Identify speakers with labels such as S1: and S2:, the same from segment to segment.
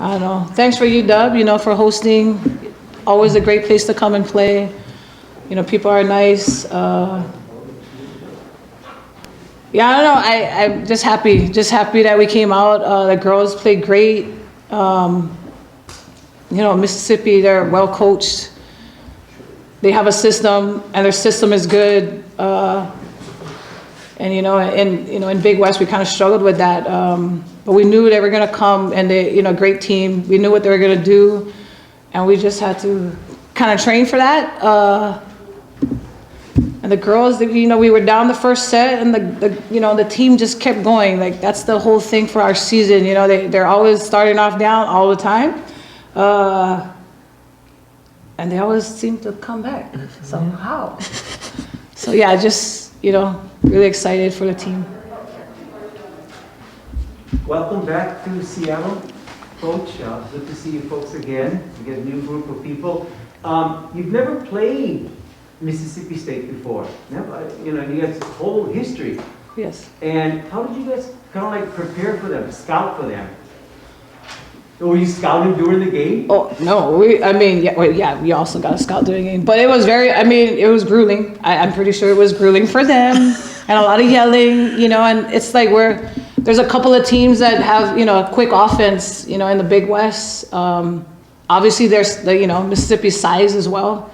S1: I don't know. Thanks for UW, for hosting. Always a great place to come and play. People are nice. Yeah, I don't know. I'm just happy that we came out. The girls played great. Mississippi, they're well coached. They have a system, and their system is good. In Big West, we kind of struggled with that. But we knew they were going to come, and they, great team. We knew what they were going to do, and we just had to kind of train for that. And the girls, we were down the first set, and the team just kept going. Like, that's the whole thing for our season. They're always starting off down all the time, and they always seem to come back somehow. So yeah, just really excited for the team.
S2: Welcome back to Seattle, Coach. Good to see you folks again. We get a new group of people. You've never played Mississippi State before. Never, you guys have a whole history.
S1: Yes.
S2: And how did you guys kind of prepare for them, scout for them? Were you scouting during the game?
S1: Oh, no. We also got a scout during the game. But it was it was grueling. I'm pretty sure it was grueling for them. And a lot of yelling, and it's like there's a couple of teams that have, a quick offense, in the Big West. Obviously, there's the, Mississippi size as well.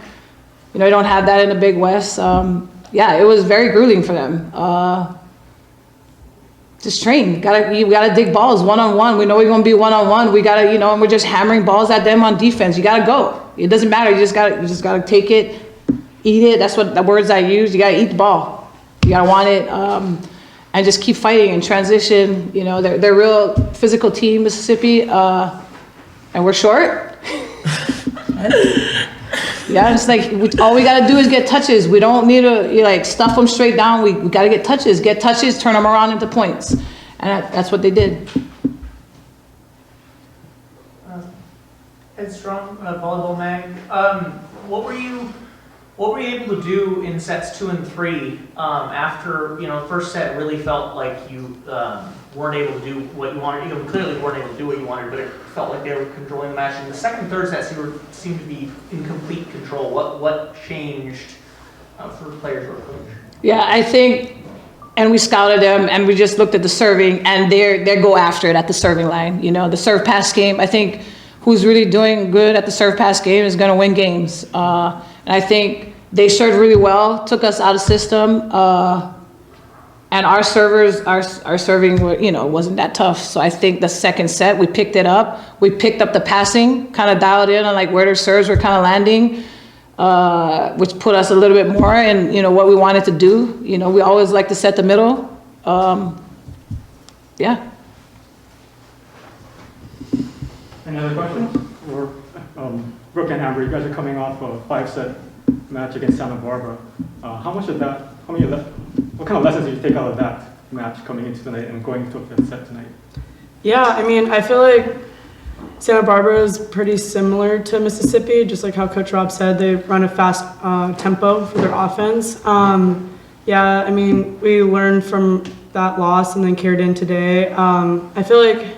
S1: I don't have that in the Big West. It was very grueling for them. Just train. You gotta dig balls one-on-one. We know we're gonna be one-on-one. We gotta, and we're just hammering balls at them on defense. You gotta go. It doesn't matter. You just gotta take it, eat it. That's what the words I use. You gotta eat the ball. You gotta want it, and just keep fighting and transition. They're a real physical team, Mississippi, and we're short. Yeah, it's like all we gotta do is get touches. We don't need to stuff them straight down. We gotta get touches, turn them around into points, and that's what they did.
S3: Ed Strong, Volleyball Mag. What were you able to do in sets 2 and 3 after first set really felt like you weren't able to do what you wanted? Clearly weren't able to do what you wanted, but it felt like they were controlling the match. In the second and third sets, you seemed to be in complete control. What changed for players or coach?
S1: Yeah, I think, and we scouted them, and we just looked at the serving, and they go after it at the serving line. The serve pass game. I think who's really doing good at the serve pass game is going to win games. And I think they served really well, took us out of system. And our servers, our serving, wasn't that tough. So I think the second set, we picked it up. We picked up the passing, kind of dialed in on where their serves were kind of landing, which put us a little bit more in, what we wanted to do. We always like to set the middle. Yeah.
S4: Any other questions? Or Brooke and Amber, you guys are coming off a 5-set match against Santa Barbara. What kind of lessons did you take out of that match coming into tonight and going into a 5th set tonight?
S5: Yeah, I feel like Santa Barbara is pretty similar to Mississippi, just like how Coach Rob said, they run a fast tempo for their offense. We learned from that loss and then carried in today. I feel like,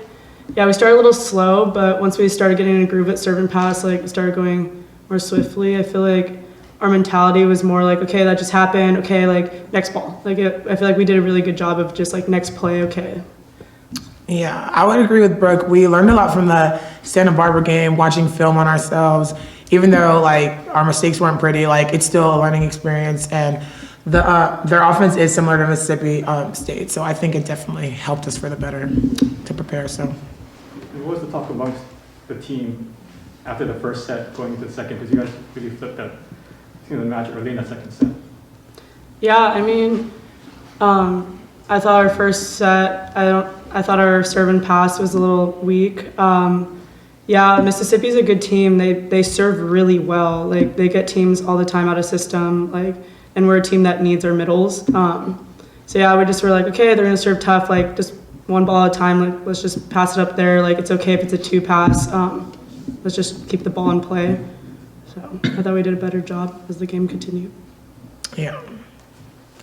S5: we started a little slow, but once we started getting in a groove at serve and pass, we started going more swiftly. I feel like our mentality was more like, okay, that just happened. Okay, next ball. I feel like we did a really good job of just next play. Okay.
S6: Yeah, I would agree with Brooke. We learned a lot from the Santa Barbara game, watching film on ourselves. Even though our mistakes weren't pretty, it's still a learning experience. And their offense is similar to Mississippi State, so I think it definitely helped us for the better to prepare. So.
S4: And what was the talk amongst the team after the first set going into the second? Because you guys really flipped that. The match early in that second set.
S5: Yeah, I thought our first set, I thought our serve and pass was a little weak. Mississippi's a good team. They serve really well. They get teams all the time out of system. And we're a team that needs our middles. We just were okay, they're gonna serve tough. Just one ball at a time. Let's just pass it up there. It's okay if it's a 2 pass. Let's just keep the ball in play. So I thought we did a better job as the game continued.
S6: Yeah.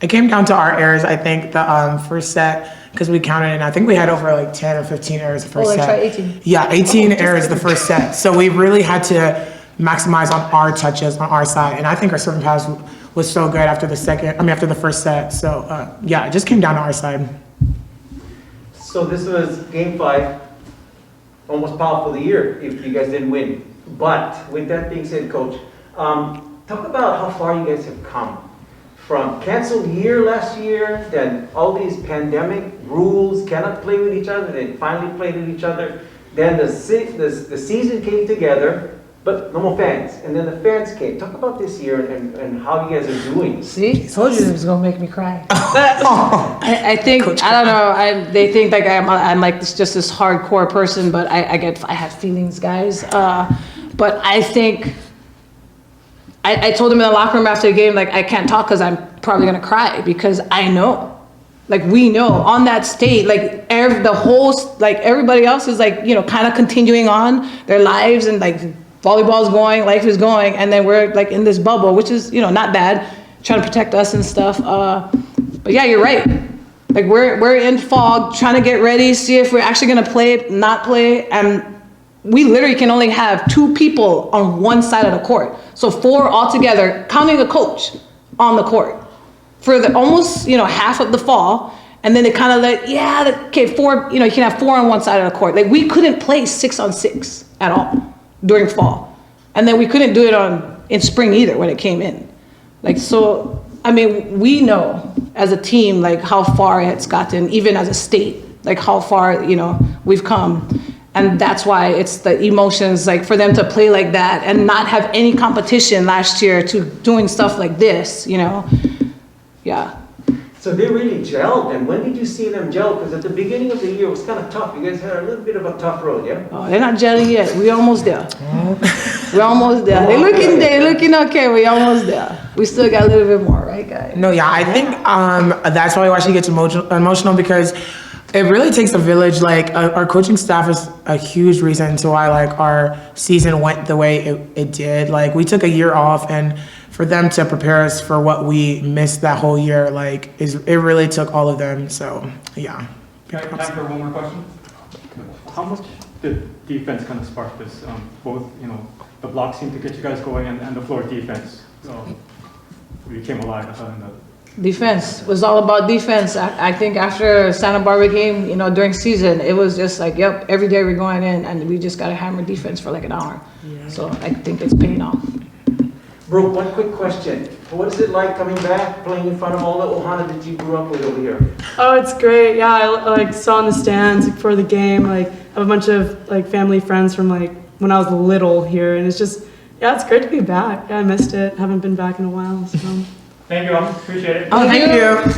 S6: It came down to our errors. I think the first set, because we counted, and I think we had over like 10 or 15 errors the first
S1: Oh,
S6: set.
S1: that's right, 18.
S6: Yeah, 18 errors the first set. So we really had to maximize on our touches on our side, and I think our serve and pass was so good after the first set. So yeah, it just came down to our side.
S2: So this was game 5, almost powerful of the year if you guys didn't win. But with that being said, Coach, talk about how far you guys have come. From canceled year last year, then all these pandemic rules, cannot play with each other, then finally played with each other. Then the season came together, but no more fans. And then the fans came. Talk about this year and how you guys are doing.
S1: See, told you it was gonna make me cry. I think I don't know. They think like I'm like just this hardcore person, but I have feelings, guys. But I think I told him in the locker room after the game, like I can't talk because I'm probably gonna cry because I know, like we know on that state, like the whole like everybody else is like kind of continuing on their lives and like volleyball's going, life is going, and then we're like in this bubble, which is not bad, trying to protect us and stuff. But yeah, you're right. Like we're in fog, trying to get ready, see if we're actually gonna play, not play, and we literally can only have 2 people on one side of the court. So 4 altogether, counting the coach on the court for the almost, half of the fall. And then they kind of like, 4, you can have 4 on one side of the court. Like we couldn't play 6 on 6 at all during fall. And then we couldn't do it in spring either when it came in. Like, so, I mean, we know as a team, like how far it's gotten, even as a state, like how far, we've come. And that's why it's the emotions, like for them to play like that and not have any competition last year to doing stuff like this, yeah.
S2: So they really gelled, and when did you see them gel? Because at the beginning of the year, it was kind of tough. You guys had a little bit of a tough road, yeah?
S1: Oh, they're not gelling yet. We're almost there. We're almost there. They're looking okay. We're almost there. We still got a little bit more, right, guys?
S6: No, yeah, I think that's probably why she gets emotional because it really takes a village. Like our coaching staff is a huge reason to why like our season went the way it did. Like we took a year off, and for them to prepare us for what we missed that whole year, like it really took all of them. So yeah.
S4: Can I time for one more question? How much did defense kind of spark this? Both the block seemed to get you guys going, and the floor defense became alive. I thought in the
S1: Defense was all about defense. I think after Santa Barbara game, during season, it was just like, yep, every day we're going in and we just got to hammer defense for like an hour. Yeah. So I think it's paying off.
S2: Brooke, one quick question. What is it like coming back, playing in front of all the Ohana that you grew up with over here?
S5: Oh, it's great. Yeah, I like saw in the stands for the game. Like I have a bunch of like family friends from like when I was little here, and it's just it's great to be back. Yeah, I missed it. Haven't been back in a while. So.
S3: Thank you all, appreciate it.
S6: Oh, thank you.